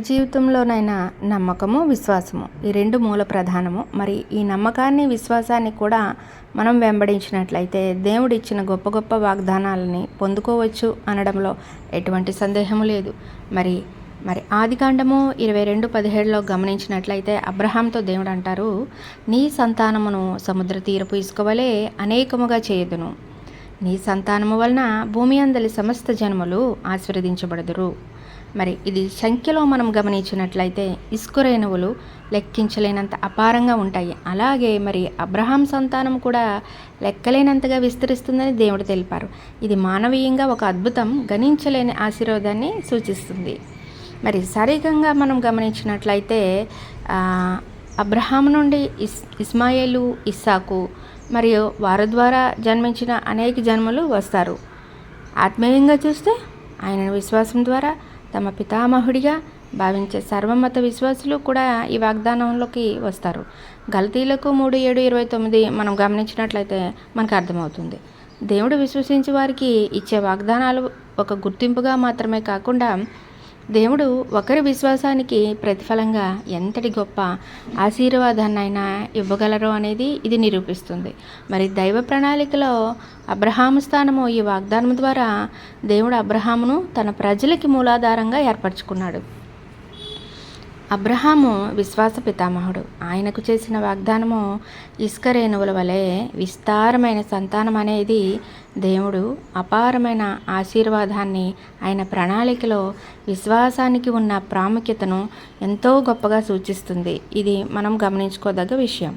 జీవితంలోనైనా నమ్మకము, విశ్వాసము ఈ రెండు మూల ప్రధానము. మరి ఈ నమ్మకాన్ని, విశ్వాసాన్ని కూడా మనం వెంబడించినట్లయితే దేవుడిచ్చిన గొప్ప గొప్ప వాగ్దానాలని పొందుకోవచ్చు అనడంలో ఎటువంటి సందేహము లేదు. మరి ఆదికాండము 22:17లో గమనించినట్లయితే అబ్రహాంతో దేవుడు అంటారు, నీ సంతానమును సముద్ర తీరపు ఇసుక వలె అనేకముగా చేయుదును, నీ సంతానము వలన భూమి అందలి సమస్త జనములు ఆశీర్వదించబడుదురు. మరి ఇది సంఖ్యలో మనం గమనించినట్లయితే ఇసుక రేణువులు లెక్కించలేనంత అపారంగా ఉంటాయి. అలాగే మరి అబ్రహాం సంతానం కూడా లెక్కలేనంతగా విస్తరిస్తుందని దేవుడు తెలిపారు. ఇది మానవీయంగా ఒక అద్భుతం, గణించలేని ఆశీర్వాదాన్ని సూచిస్తుంది. మరి శారీరకంగా మనం గమనించినట్లయితే అబ్రహాం నుండి ఇస్మాయేలు, ఇస్సాకు మరియు వారి ద్వారా జన్మించిన అనేక జన్మలు వస్తారు. ఆత్మీయంగా చూస్తే ఆయన విశ్వాసం ద్వారా తమ పితామహుడిగా భావించే సర్వమత విశ్వాసులు కూడా ఈ వాగ్దానంలోకి వస్తారు. గలతీలకు 3:7-29 మనం గమనించినట్లయితే మనకు అర్థమవుతుంది. దేవుడు విశ్వసించే వారికి ఇచ్చే వాగ్దానాలు ఒక గుర్తింపుగా మాత్రమే కాకుండా దేవుడు ఒకరి విశ్వాసానికి ప్రతిఫలంగా ఎంతటి గొప్ప ఆశీర్వాదాన్నైనా ఇవ్వగలరు అనేది ఇది నిరూపిస్తుంది. మరి దైవ ప్రణాళికలో అబ్రహాము స్థానము ఈ వాగ్దానం ద్వారా దేవుడు అబ్రహామును తన ప్రజలకి మూలాధారంగా ఏర్పరచుకున్నాడు. అబ్రహాము విశ్వాస పితామహుడు. ఆయనకు చేసిన వాగ్దానము ఇసుక రేణువుల వలె విస్తారమైన సంతానం అనేది దేవుడు అపారమైన ఆశీర్వాదాన్ని, ఆయన ప్రణాళికలో విశ్వాసానికి ఉన్న ప్రాముఖ్యతను ఎంతో గొప్పగా సూచిస్తుంది. ఇది మనం గమనించుకోదగ్గ విషయం.